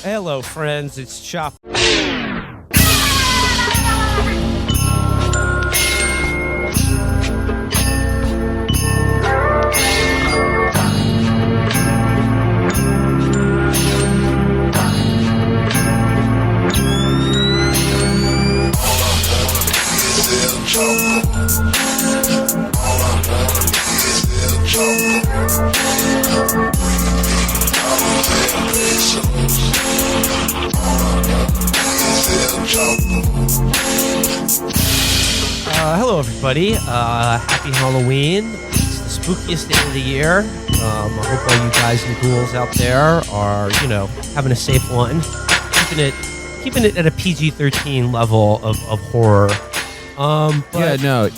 Hello, friends. It's Chapo. Hello, everybody. Happy Halloween. It's the spookiest day of the year. I hope all you guys and ghouls out there are, having a safe one. Keeping it at a PG-13 level of horror.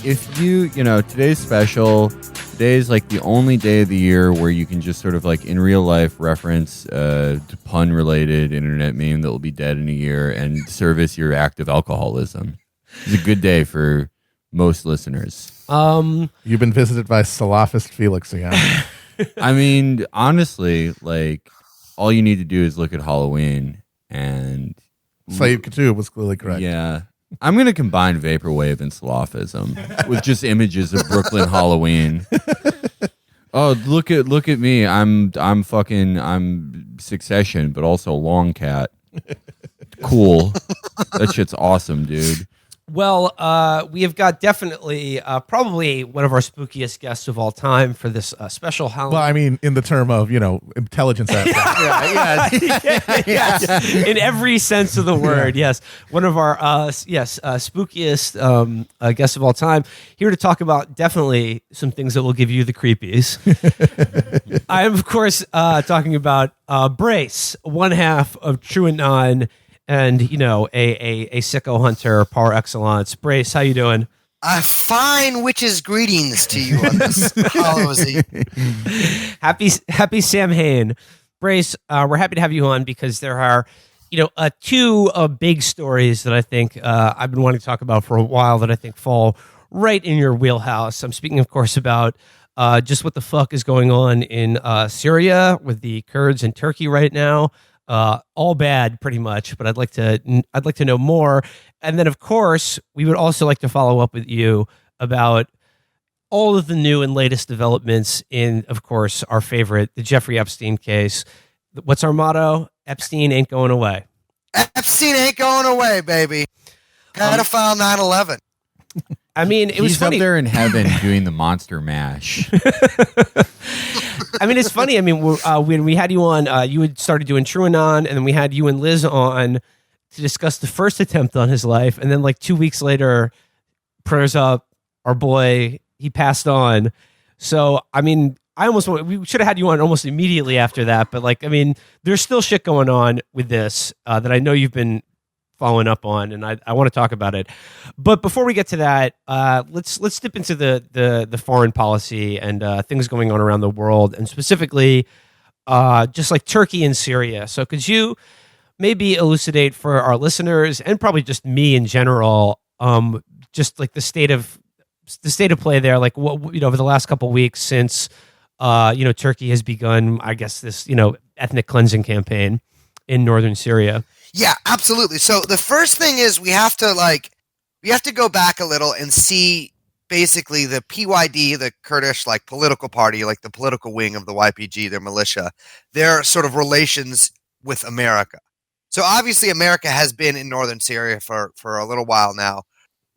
If today's special. Today's like the only day of the year where you can just sort of like in real life reference to pun-related internet meme that will be dead in a year and service your active alcoholism. It's a good day for most listeners. You've been visited by Salafist Felix again. I mean, honestly, like all you need to do is look at Halloween and Sayyid Qutb was clearly correct. Yeah. I'm going to combine vaporwave and Salafism with just images of Brooklyn Halloween. Oh, look at me. I'm Succession, but also Long Cat. Cool. That shit's awesome, dude. Well, we have got definitely probably one of our spookiest guests of all time for this special Halloween. Well, I mean, in the term of, intelligence aspect. Yes. In every sense of the word, yes. One of our, spookiest guests of all time. Here to talk about definitely some things that will give you the creepies. I am, of course, talking about Brace, one half of True and Non, and, a sicko hunter par excellence. Brace, how you doing? Fine witches' greetings to you on this Halloween. Happy Sam Hain. Brace, we're happy to have you on because there are, two big stories that I think I've been wanting to talk about for a while that I think fall right in your wheelhouse. I'm speaking, of course, about just what the fuck is going on in Syria with the Kurds and Turkey right now. All bad, pretty much, but I'd like to know more. And then, of course, we would also like to follow up with you about all of the new and latest developments in, of course, our favorite, the Jeffrey Epstein case. What's our motto? Epstein ain't going away. Epstein ain't going away, baby. Pedophile 9/11. I mean, He's funny. up there in heaven doing the monster mash. I mean, it's funny. I mean, when we had you on, you had started doing TrueAnon, and then we had you and Liz on to discuss the first attempt on his life. And then like 2 weeks later, prayers up, our boy, he passed on. So, I mean, we should have had you on almost immediately after that. But like, I mean, there's still shit going on with this that I know you've been following up on, and I want to talk about it. But before we get to that, let's dip into the foreign policy and things going on around the world, and specifically just like Turkey and Syria. So could you maybe elucidate for our listeners and probably just me in general, just like the state of play there, like what over the last couple of weeks since Turkey has begun, I guess, this ethnic cleansing campaign in northern Syria. Yeah, absolutely. So the first thing is we have to go back a little and see basically the PYD, the Kurdish political party, like the political wing of the YPG, their militia, their sort of relations with America. So obviously America has been in northern Syria for a little while now,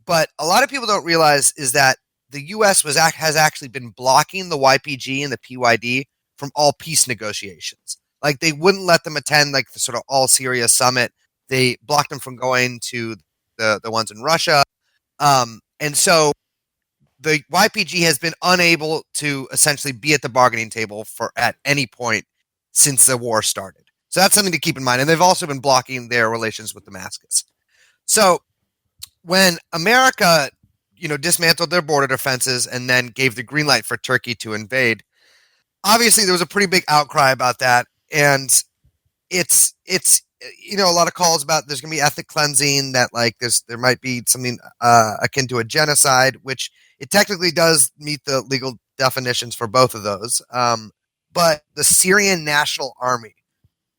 but a lot of people don't realize is that the U.S. has actually been blocking the YPG and the PYD from all peace negotiations. Like they wouldn't let them attend like the sort of all Syria summit. They blocked them from going to the ones in Russia. And so the YPG has been unable to essentially be at the bargaining table at any point since the war started. So that's something to keep in mind. And they've also been blocking their relations with Damascus. So when America, dismantled their border defenses and then gave the green light for Turkey to invade, obviously there was a pretty big outcry about that. And it's a lot of calls about there's going to be ethnic cleansing, that there might be something akin to a genocide, which it technically does meet the legal definitions for both of those. But the Syrian National Army,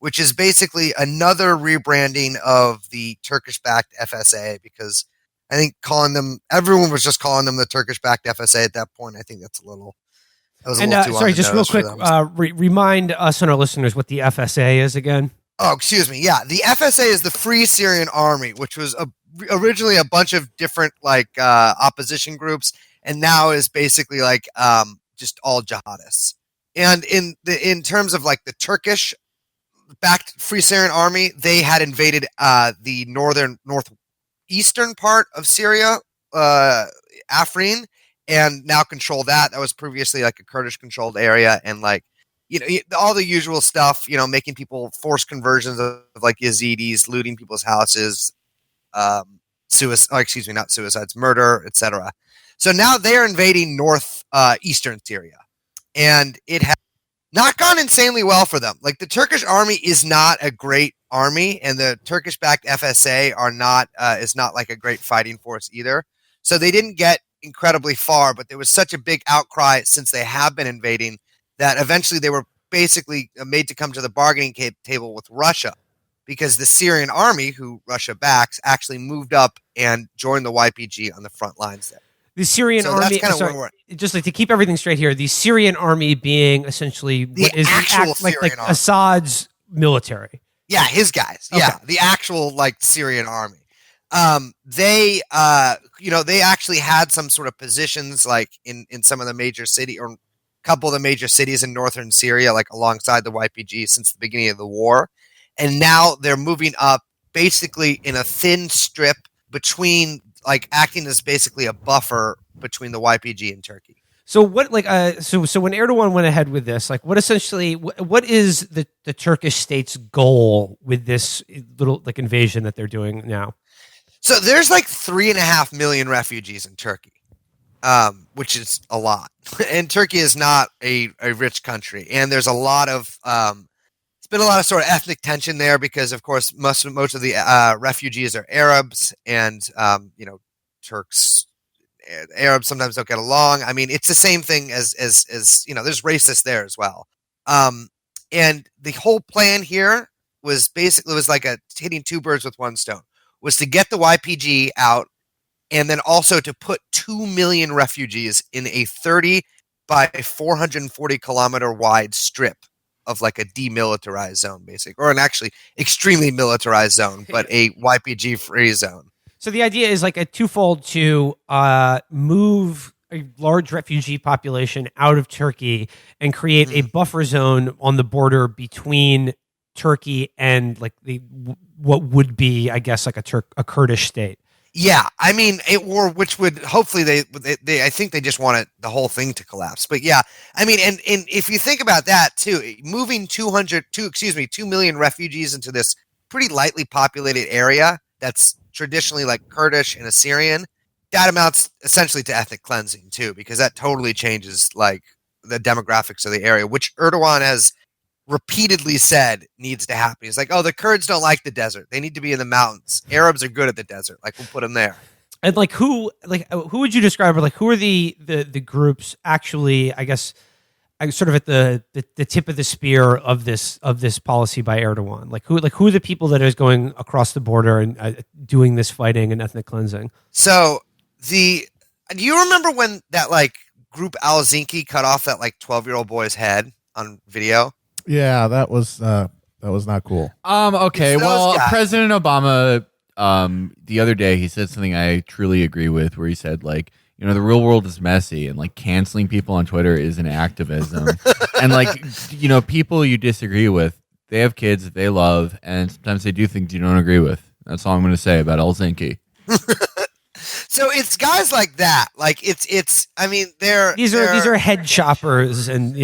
which is basically another rebranding of the Turkish-backed FSA, because I think everyone was just calling them the Turkish-backed FSA at that point. I think that was a little too sorry, on the just real nose for quick, them. remind us and our listeners what the FSA is again. Oh, excuse me. Yeah, the FSA is the Free Syrian Army, which was originally a bunch of different opposition groups, and now is basically just all jihadists. And in terms of like the Turkish-backed Free Syrian Army, they had invaded the northeastern part of Syria, Afrin, and now control that. That was previously like a Kurdish-controlled area, and all the usual stuff, making people forced conversions of like Yazidis, looting people's houses, not suicides, murder, etc. So now they are invading eastern Syria, and it has not gone insanely well for them. Like, the Turkish army is not a great army, and the Turkish-backed FSA is not like a great fighting force either. So they didn't get incredibly far, but there was such a big outcry since they have been invading that eventually they were basically made to come to the bargaining table with Russia, because the Syrian army, who Russia backs, actually moved up and joined the YPG on the front lines there. The Syrian army, just like to keep everything straight here, the Syrian army being essentially what is actual like army. Assad's military. Yeah, his guys. Okay. Yeah, the actual Syrian army. They actually had some sort of positions like in some of the major city or couple of the major cities in northern Syria, like alongside the YPG since the beginning of the war. And now they're moving up basically in a thin strip between, like, acting as basically a buffer between the YPG and Turkey. So what, so when Erdogan went ahead with this, like, what is the Turkish state's goal with this little invasion that they're doing now? So there's 3.5 million refugees in Turkey. Which is a lot. And Turkey is not a rich country. And there's a lot of, it's been a lot of sort of ethnic tension there because, of course, most of the refugees are Arabs, and, Arabs sometimes don't get along. I mean, it's the same thing as there's racists there as well. And the whole plan here was hitting two birds with one stone, was to get the YPG out, and then also to put 2 million refugees in a 30 by 440 kilometer wide strip of a demilitarized zone, or an actually extremely militarized zone, but a YPG free zone. So the idea is a twofold: to move a large refugee population out of Turkey and create a buffer zone on the border between Turkey and what would be, I guess, a Kurdish state. Yeah, I mean, which would hopefully they I think they just wanted the whole thing to collapse. But yeah, I mean, and if you think about that too, moving 2 million refugees into this pretty lightly populated area that's traditionally Kurdish and Assyrian, that amounts essentially to ethnic cleansing too, because that totally changes the demographics of the area, which Erdogan has repeatedly said needs to happen. He's like, oh, the Kurds don't like the desert. They need to be in the mountains. Arabs are good at the desert. We'll put them there. And who would you describe, or who are the groups actually, I guess, sort of at the tip of the spear of this policy by Erdogan? Who are the people that is going across the border and doing this fighting and ethnic cleansing? So do you remember when that group Al-Zinki cut off that 12-year-old boy's head on video? Yeah, that was not cool. Okay, well, President Obama, the other day, he said something I truly agree with, where he said, the real world is messy, and canceling people on Twitter is an activism. And people you disagree with, they have kids that they love, and sometimes they do things you don't agree with. That's all I'm going to say about Helsinki. So it's guys like that. I mean, these are head choppers and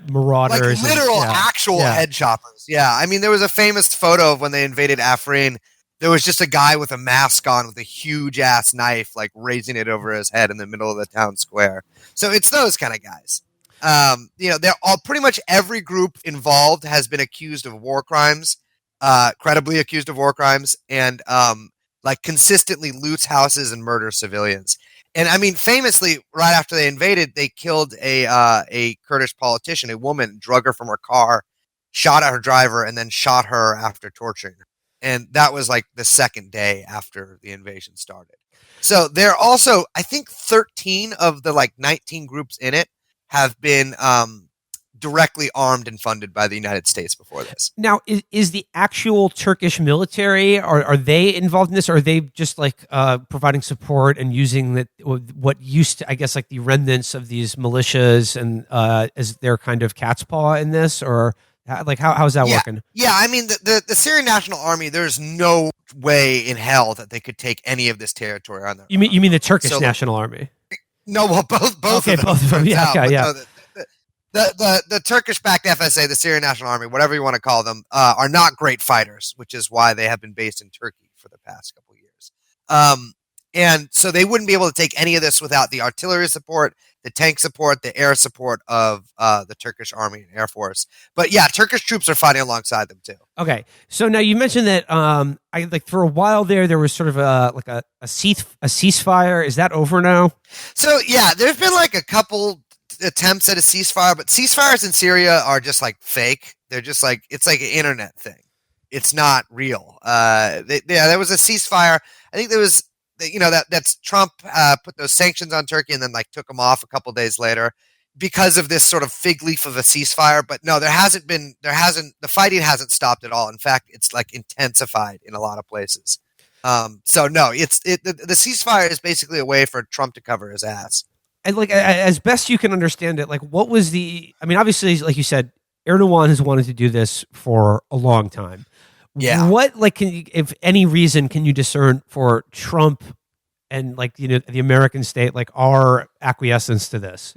marauders, actual head choppers. Yeah, I mean, there was a famous photo of when they invaded Afrin. There was just a guy with a mask on with a huge ass knife, raising it over his head in the middle of the town square. So it's those kind of guys. They're all, pretty much every group involved has been accused of war crimes, credibly accused of war crimes, and consistently loots houses and murders civilians. And I mean, famously, right after they invaded, they killed a Kurdish politician, a woman, drug her from her car, shot at her driver, and then shot her after torturing her. And that was like the second day after the invasion started. So there are also, I think 13 of the like 19 groups in it have been directly armed and funded by the United States before this. Now, is the actual Turkish military, are they involved in this, or are they just like providing support and using what used to, I guess, like the remnants of these militias and as their kind of cat's paw in this, or like how's that working? Yeah, I mean the Syrian National Army, there's no way in hell that they could take any of this territory on their You mean the Turkish National Army? No, well, both okay, of them. Both of them. Yeah, okay, yeah. No, the Turkish-backed FSA, the Syrian National Army, whatever you want to call them, are not great fighters, which is why they have been based in Turkey for the past couple of years. And so they wouldn't be able to take any of this without the artillery support, the tank support, the air support of the Turkish Army and Air Force. But yeah, Turkish troops are fighting alongside them too. Okay, so now you mentioned that I like for a while there was sort of a ceasefire. Is that over now? So yeah, there's been like a couple attempts at a ceasefire, but ceasefires in Syria are just like fake. They're just like, it's like an internet thing. It's not real. There was a ceasefire. I think there was, that's Trump put those sanctions on Turkey and then like took them off a couple days later because of this sort of fig leaf of a ceasefire. But no, the fighting hasn't stopped at all. In fact, it's like intensified in a lot of places. So no, the ceasefire is basically a way for Trump to cover his ass. And like as best you can understand it, like what was obviously, like you said, Erdogan has wanted to do this for a long time. Yeah. What, like, if any reason can you discern for Trump and like, the American state, like our acquiescence to this?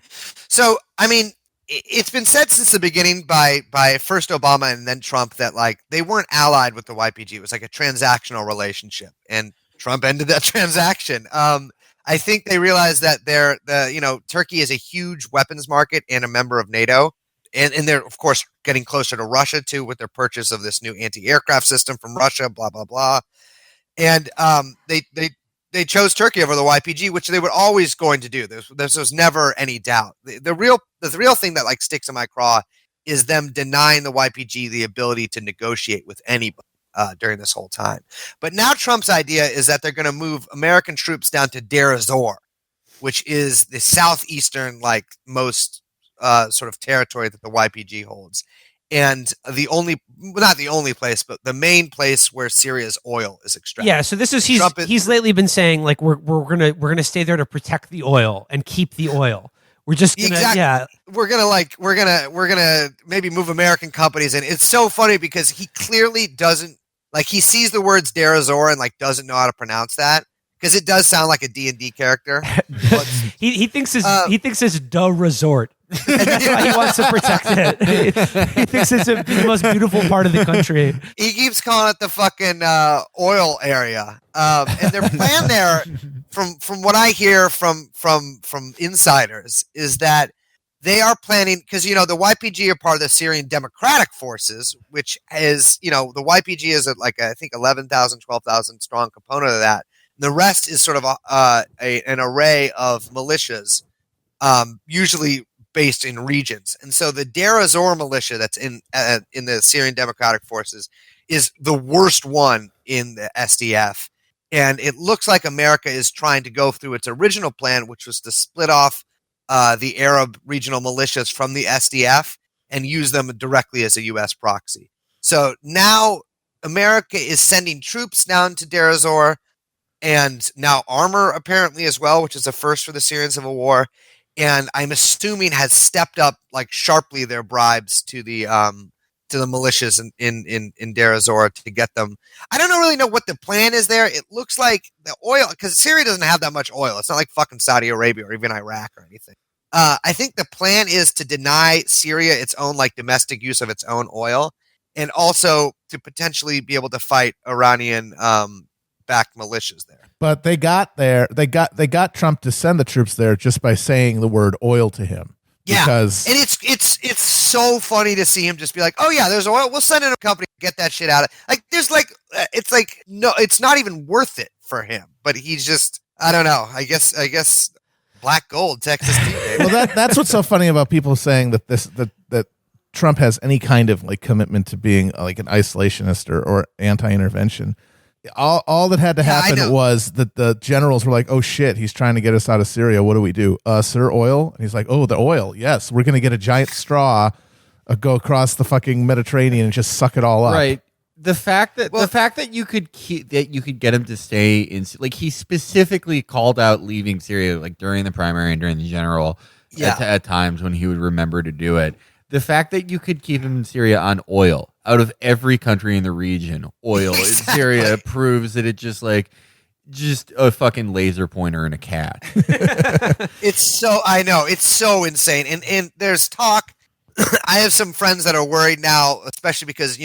So, I mean, it's been said since the beginning by first Obama and then Trump that like they weren't allied with the YPG. It was like a transactional relationship, and Trump ended that transaction. I think they realized that Turkey is a huge weapons market and a member of NATO. And they're, of course, getting closer to Russia, too, with their purchase of this new anti-aircraft system from Russia, blah, blah, blah. And they chose Turkey over the YPG, which they were always going to do. There was never any doubt. The real thing that like sticks in my craw is them denying the YPG the ability to negotiate with anybody during this whole time. But now Trump's idea is that they're going to move American troops down to Deir ez-Zor, which is the southeastern, like most sort of territory that the YPG holds, and not the only place, but the main place where Syria's oil is extracted. Yeah, so this is he's lately been saying like we're gonna stay there to protect the oil and keep the oil. We're just gonna we're gonna maybe move American companies in. It's so funny because he clearly doesn't like he sees the words Deir ez-Zor and like doesn't know how to pronounce that. Because it does sound like a D&D character. he thinks it's the resort. That's why he wants to protect it. He thinks it's the most beautiful part of the country. He keeps calling it the fucking oil area. And their plan there, from what I hear from insiders, is that they are planning, because the YPG are part of the Syrian Democratic Forces, which is the YPG is like I think 11,000, 12,000 strong component of that. The rest is sort of an array of militias, usually based in regions. And so the Deir ez-Zor militia that's in the Syrian Democratic Forces is the worst one in the SDF. And it looks like America is trying to go through its original plan, which was to split off the Arab regional militias from the SDF and use them directly as a U.S. proxy. So now America is sending troops down to Deir ez-Zor, and now armor apparently as well, which is a first for the Syrian civil war, and I'm assuming has stepped up like sharply their bribes to the militias in Deir ez-Zor to get them. I don't really know what the plan is there. It looks like the oil, because Syria doesn't have that much oil. It's not like fucking Saudi Arabia or even Iraq or anything. I think the plan is to deny Syria its own like domestic use of its own oil, and also to potentially be able to fight Iranian backed militias there. But they got Trump to send the troops there just by saying the word oil to him. Yeah, because and it's so funny to see him just be like, oh yeah, there's oil. We'll send in a company to get that shit out of like. There's like it's like no, it's not even worth it for him. But he's just I don't know. I guess black gold Texas. Well, that's what's so funny about people saying that that Trump has any kind of like commitment to being like an isolationist or anti-intervention. All that had to happen was that the generals were like, "Oh shit, he's trying to get us out of Syria. What do we do, sir? Oil?" And he's like, "Oh, the oil. Yes, we're going to get a giant straw, go across the fucking Mediterranean and just suck it all up." Right. The fact that you could get him to stay in, like, he specifically called out leaving Syria, like during the primary and during the general, at times when he would remember to do it. The fact that you could keep him in Syria on oil, out of every country in the region, oil in Syria proves that it's just a fucking laser pointer and a cat. I know, it's so insane. And there's talk. I have some friends that are worried now, especially because,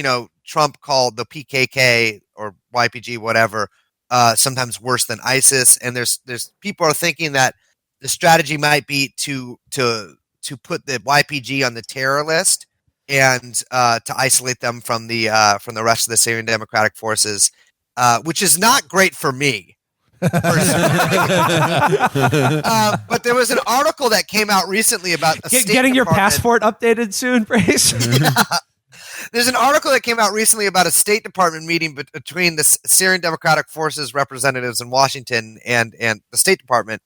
Trump called the PKK or YPG, whatever, sometimes worse than ISIS. And there's people are thinking that the strategy might be to put the YPG on the terror list and to isolate them from the rest of the Syrian Democratic Forces, which is not great for me. But there was an article that came out recently about getting your passport updated soon, Brace. There's an article that came out recently about a State Department meeting between the Syrian Democratic Forces representatives in Washington and the State Department.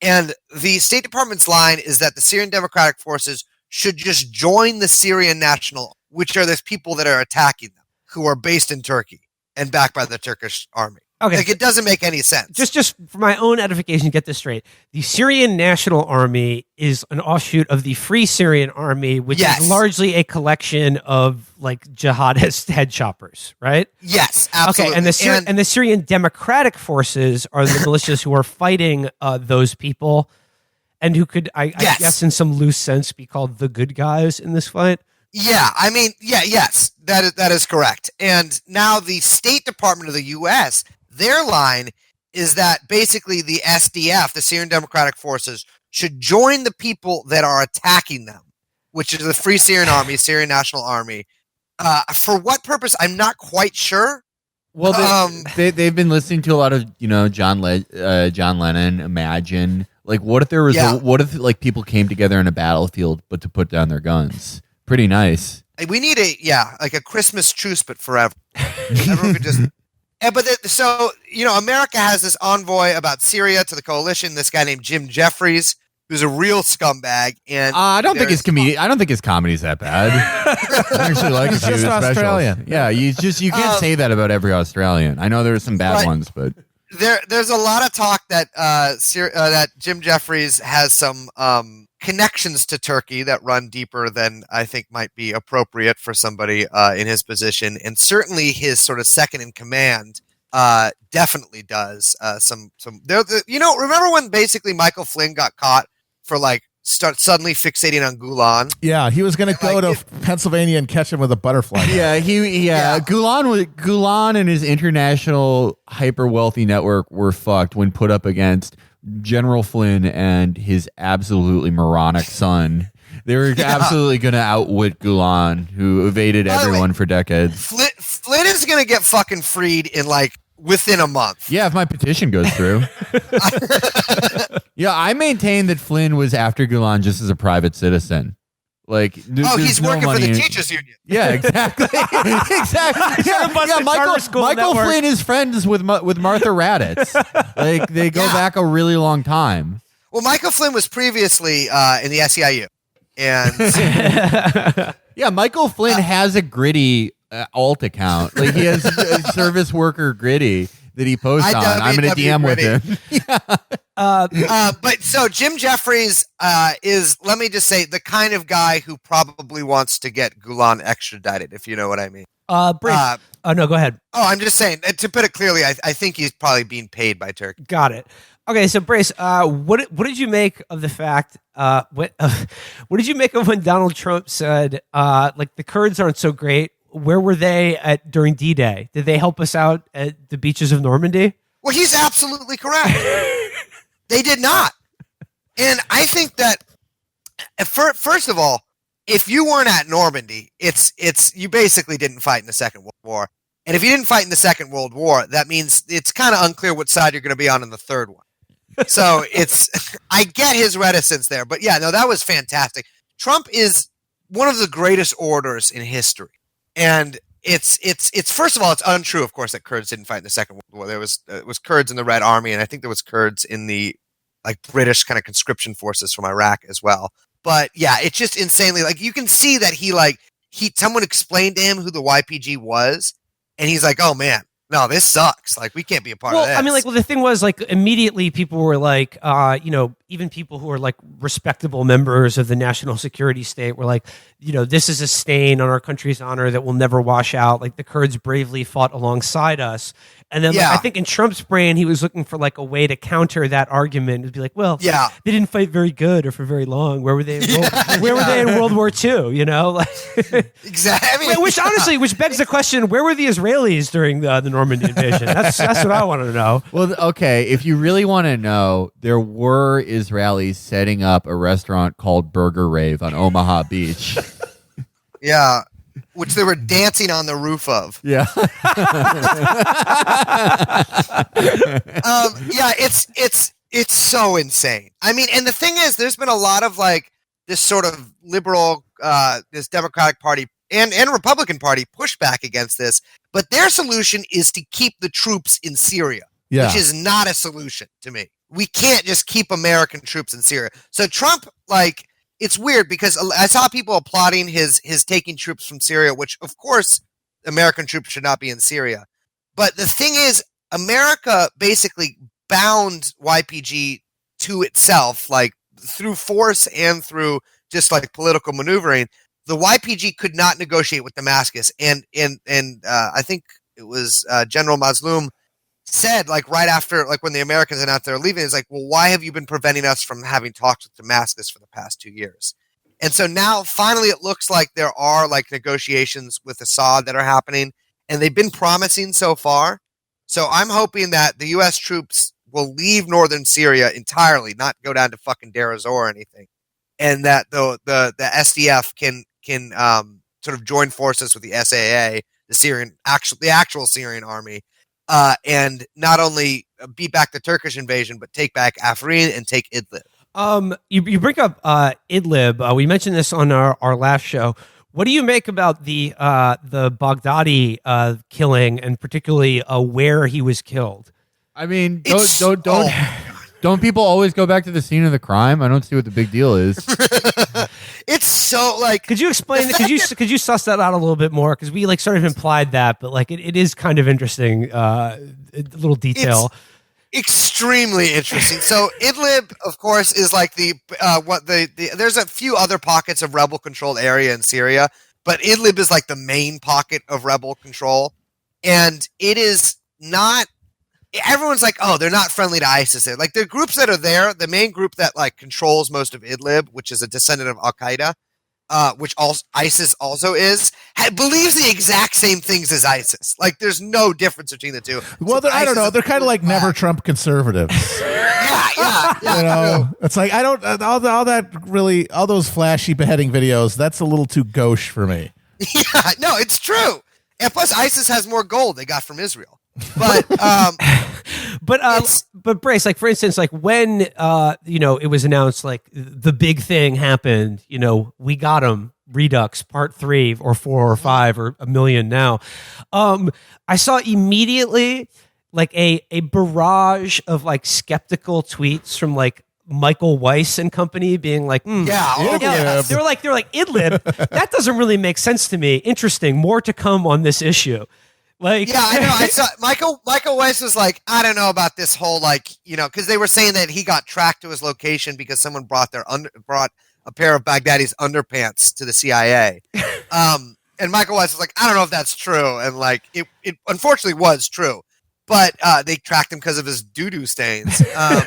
And the State Department's line is that the Syrian Democratic Forces should just join the Syrian National, which are those people that are attacking them, who are based in Turkey and backed by the Turkish army. Okay. Like, it doesn't make any sense. Just for my own edification, get this straight. The Syrian National Army is an offshoot of the Free Syrian Army, which is largely a collection of like jihadist head choppers, right? Yes, absolutely. Okay, and the Syrian Democratic Forces are the militias who are fighting those people, and who could, I guess, in some loose sense, be called the good guys in this fight. Yeah, I mean, yes, that is correct. And now the State Department of the U.S., their line is that basically the SDF, the Syrian Democratic Forces, should join the people that are attacking them, which is the Free Syrian Army, Syrian National Army. For what purpose? I'm not quite sure. Well, they've been listening to a lot of John Lennon, Imagine. Like, what if there was what if like people came together in a battlefield, but to put down their guns? Pretty nice. We need like a Christmas truce, but forever. Everyone could just. America has this envoy about Syria to the coalition. This guy named Jim Jeffries, who's a real scumbag. And I don't think his comedy's that bad. I actually like He's just Australian. Yeah, you can't say that about every Australian. I know there are some bad ones, but there's a lot of talk that that Jim Jeffries has some connections to Turkey that run deeper than I think might be appropriate for somebody in his position, and certainly his sort of second in command definitely does some. Remember when basically Michael Flynn got caught for like suddenly fixating on Gulen? Yeah, he was going to go to Pennsylvania and catch him with a butterfly. Gulen and his international hyper wealthy network were fucked when put up against General Flynn and his absolutely moronic son. They were absolutely going to outwit Gulen, who evaded everyone for decades. Flynn is going to get fucking freed in like within a month. Yeah, if my petition goes through. Yeah, I maintain that Flynn was after Gulen just as a private citizen. Like, he's working for the teachers union. Yeah, exactly. Michael Flynn is friends with Martha Raddatz. Like, they go back a really long time. Well, Michael Flynn was previously in the SEIU, and Michael Flynn has a Gritty alt account. Like, he has a service worker Gritty that he posts on. I'm going to DM with him. But so Jim Jeffries is, let me just say, the kind of guy who probably wants to get Gulen extradited, if you know what I mean. No, go ahead. Oh, I'm just saying, to put it clearly, I think he's probably being paid by Turkey. Got it. Okay, so Brace, what did you make of the fact? What did you make of when Donald Trump said, like, the Kurds aren't so great? Where were they during D-Day? Did they help us out at the beaches of Normandy? Well, he's absolutely correct. They did not. And I think that, first of all, if you weren't at Normandy, it's you basically didn't fight in the Second World War. And if you didn't fight in the Second World War, that means it's kind of unclear what side you're going to be on in the third one. So I get his reticence there. But yeah, no, that was fantastic. Trump is one of the greatest orators in history. And it's first of all, it's untrue, of course, that Kurds didn't fight in the Second World War. There was Kurds in the Red Army, and I think there was Kurds in the like British kind of conscription forces from Iraq as well. But yeah, it's just insanely like you can see that someone explained to him who the YPG was, and he's like, oh man, no, this sucks. Like, we can't be a part of this. I mean, like, the thing was, like, immediately people were like, even people who are like respectable members of the national security state were like, this is a stain on our country's honor that will never wash out. Like, the Kurds bravely fought alongside us. And then, like, I think in Trump's brain, he was looking for like a way to counter that argument and be like, well, they didn't fight very good or for very long. Where were they? Where were they in World War II? Like, exactly. I mean, which begs the question: where were the Israelis during the Normandy invasion? That's what I want to know. Well, okay, if you really want to know, there were Israelis setting up a restaurant called Burger Rave on Omaha Beach. Yeah. Which they were dancing on the roof of. Yeah. It's so insane. I mean, and the thing is, there's been a lot of like this sort of liberal, this Democratic Party and Republican Party pushback against this, but their solution is to keep the troops in Syria, which is not a solution to me. We can't just keep American troops in Syria. So Trump, like, it's weird because I saw people applauding his taking troops from Syria, which, of course, American troops should not be in Syria. But the thing is, America basically bound YPG to itself, like through force and through just like political maneuvering. The YPG could not negotiate with Damascus, and I think it was General Mazloum said, like, right after, like, when the Americans announced they're leaving, it's like, well, why have you been preventing us from having talks with Damascus for the past 2 years? And so now, finally, it looks like there are, like, negotiations with Assad that are happening, and they've been promising so far. So I'm hoping that the U.S. troops will leave northern Syria entirely, not go down to fucking Deir ez-Zor or anything, and that the SDF can sort of join forces with the SAA, the actual Syrian army, and not only beat back the Turkish invasion, but take back Afrin and take Idlib. You bring up Idlib. We mentioned this on our last show. What do you make about the Baghdadi killing, and particularly where he was killed? I mean, don't people always go back to the scene of the crime? I don't see what the big deal is. It's so like. Could you explain? Could you suss that out a little bit more? Because we like sort of implied that, but like it is kind of interesting. A little detail. It's extremely interesting. So Idlib, of course, is like there's a few other pockets of rebel controlled area in Syria, but Idlib is like the main pocket of rebel control, and it is not. Everyone's like, oh, they're not friendly to ISIS. Like, the groups that are there, the main group that like controls most of Idlib, which is a descendant of Al Qaeda, which ISIS also is, believes the exact same things as ISIS. Like, there's no difference between the two. Well, I don't know. They're kind of like never Trump conservatives. Yeah. It's like I don't all that really all those flashy beheading videos. That's a little too gauche for me. Yeah, no, it's true. And plus, ISIS has more gold they got from Israel. But but Brace, like, for instance, like when it was announced, like the big thing happened, we got him, Redux Part 3 or 4 or 5 or 1 million now. I saw immediately like a barrage of like skeptical tweets from like Michael Weiss and company being like, They were like Idlib. That doesn't really make sense to me. Interesting. More to come on this issue. Like, yeah, I know. I saw Michael Weiss was like, I don't know about this whole because they were saying that he got tracked to his location because someone brought a pair of Baghdadi's underpants to the CIA. And Michael Weiss was like, I don't know if that's true, and like it unfortunately was true, but they tracked him because of his doo-doo stains. I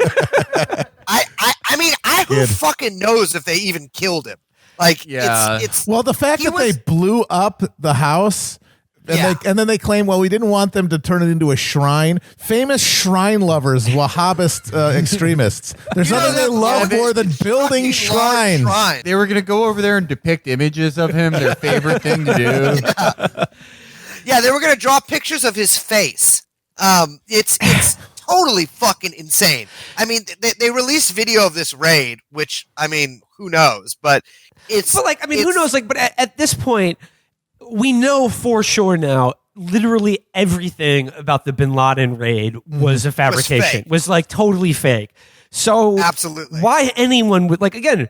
mean, who fucking knows if they even killed him? Like, it's well, the fact that they blew up the house. And then they claim, well, we didn't want them to turn it into a shrine. Famous shrine lovers, Wahhabist extremists. There's nothing they love more than building shrines. They were going to go over there and depict images of him, their favorite thing to do. Yeah, they were going to draw pictures of his face. It's totally fucking insane. I mean, they released video of this raid, which, I mean, who knows? But it's. But like, I mean, who knows? Like, but at this point, we know for sure now. Literally everything about the Bin Laden raid was a fabrication. Was like totally fake. So absolutely, why anyone would like again?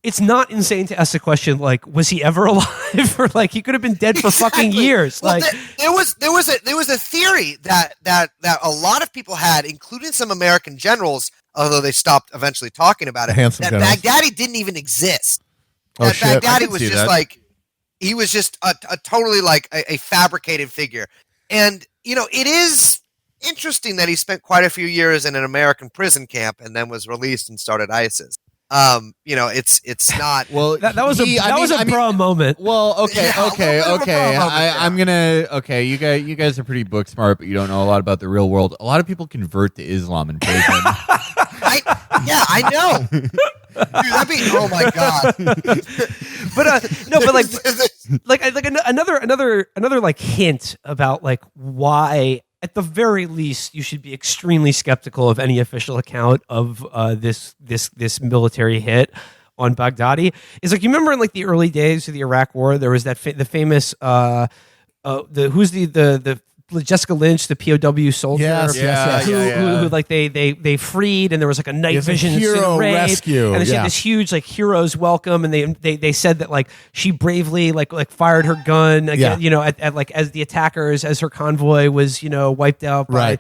It's not insane to ask the question like, was he ever alive? Or like he could have been dead for fucking years. Well, like there was a theory that a lot of people had, including some American generals, although they stopped eventually talking about it. That generals. Baghdadi didn't even exist. Oh, That shit. Baghdadi was just like he was just a totally like a fabricated figure. And it is interesting that he spent quite a few years in an American prison camp and then was released and started ISIS. It's not. Well, that was a bra moment. Well, okay. I'm Okay, you guys are pretty book smart, but you don't know a lot about the real world. A lot of people convert to Islam in prison. I know. Dude, that'd be, oh my god. But another like hint about like why at the very least you should be extremely skeptical of any official account of this military hit on Baghdadi is like, you remember in like the early days of the Iraq War, there was that the famous the Jessica Lynch, the POW soldier, who like they freed, and there was like a night vision hero raid, rescue, and they had this huge like hero's welcome, and they said that like she bravely like fired her gun again, at like as the attackers, as her convoy was wiped out by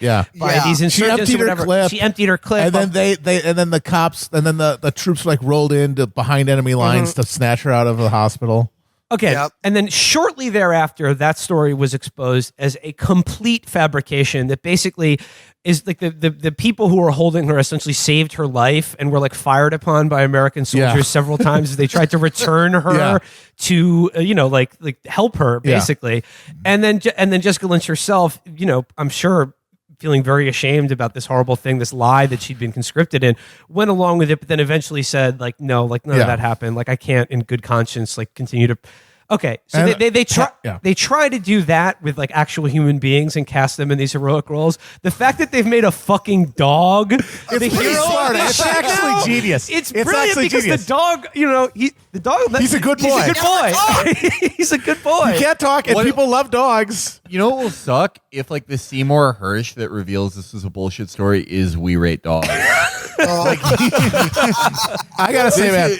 these insurgents or whatever. She emptied her clip, and then the cops, and then the troops like rolled into behind enemy lines to snatch her out of the hospital. Okay, and then shortly thereafter, that story was exposed as a complete fabrication that basically is like the people who were holding her essentially saved her life and were like fired upon by American soldiers several times as they tried to return her to like help her basically, and then Jessica Lynch herself, I'm sure, feeling very ashamed about this horrible thing, this lie that she'd been conscripted in, went along with it, but then eventually said, like, no, like none of that happened. Like I can't in good conscience, like continue to. Okay. So they try to do that with like actual human beings and cast them in these heroic roles. The fact that they've made a fucking dog the hero smart. It's actually genius. It's brilliant because genius. the dog, he's a good boy. He's a good boy. He's a good boy. He can't talk, and people love dogs. You know what will suck? If like the Seymour Hersh that reveals this is a bullshit story is We Rate Dogs. I gotta say, man,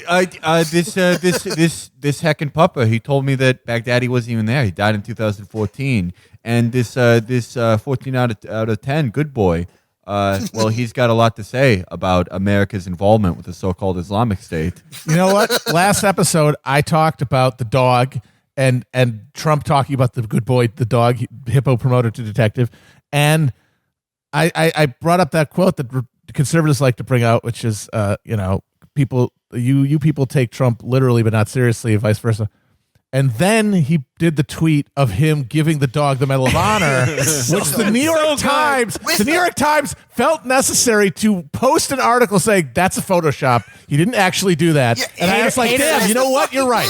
this heckin' puppa, he told me that Baghdadi wasn't even there. He died in 2014, and this 14 out of 10 good boy. Well, he's got a lot to say about America's involvement with the so-called Islamic State. You know what? Last episode, I talked about the dog and Trump talking about the good boy, the dog, hippo promoted to detective, and I brought up that quote that conservatives like to bring out, which is, people, you people take Trump literally, but not seriously, vice versa. And then he did the tweet of him giving the dog the Medal of Honor, which the New York Times felt necessary to post an article saying that's a Photoshop. He didn't actually do that. And I was like, damn, you know what? You're right.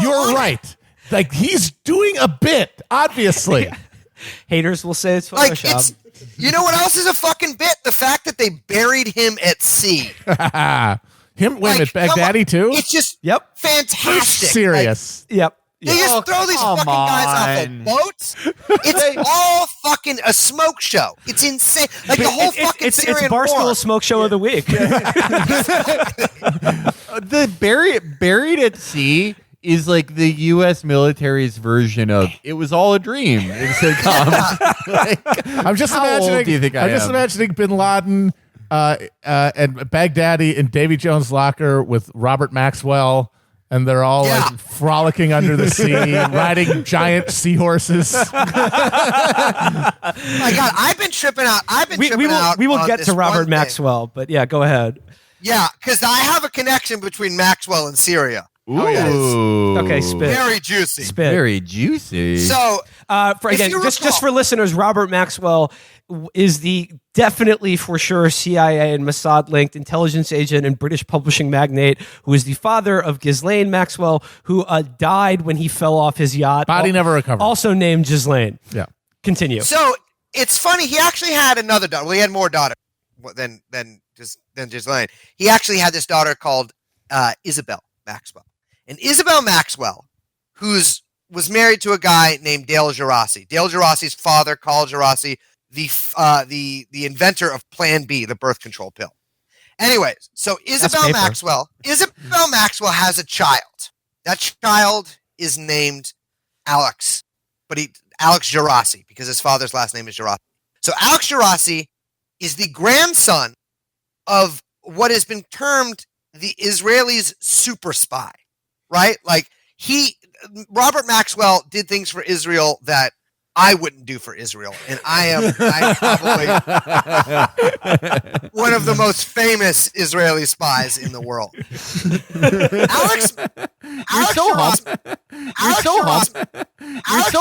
You're right. Like, he's doing a bit, obviously. Haters will say it's Photoshop. You know what else is a fucking bit? The fact that they buried him at sea. Wait a minute, Baghdadi too? It's just fantastic. Serious. They just throw these fucking guys off of boats. It's all fucking a smoke show. It's insane. Like the whole fucking Syrian it's Barstool war. Smoke Show of the Week. The buried at sea is like the U.S. military's version of "It Was All a Dream" in sitcoms. I'm just imagining. Old do you think I am? Just imagining Bin Laden and Baghdadi in Davy Jones' locker with Robert Maxwell, and they're all like frolicking under the sea, riding giant seahorses. My God, I've been tripping out. We will get to Robert Maxwell, but yeah, go ahead. Yeah, because I have a connection between Maxwell and Syria. Ooh. Okay, spit. Very juicy. Spit. Very juicy. So, just for listeners, Robert Maxwell is the definitely for sure CIA and Mossad linked intelligence agent and British publishing magnate who is the father of Ghislaine Maxwell, who died when he fell off his yacht. Body never recovered. Also named Ghislaine. Yeah. Continue. So it's funny. He actually had another daughter. Well, he had more daughters than Ghislaine. He actually had this daughter called Isabel Maxwell. And Isabel Maxwell, was married to a guy named Dale Gerasi. Dale Gerasi's father, Carl Gerasi, the inventor of Plan B, the birth control pill. Anyways, so Isabel Maxwell has a child. That child is named Alex, but Alex Gerasi, because his father's last name is Gerasi. So Alex Gerasi is the grandson of what has been termed the Israelis' super spy, right? Like Robert Maxwell did things for Israel that I wouldn't do for Israel, and I'm probably one of the most famous Israeli spies in the world. Alex, You're so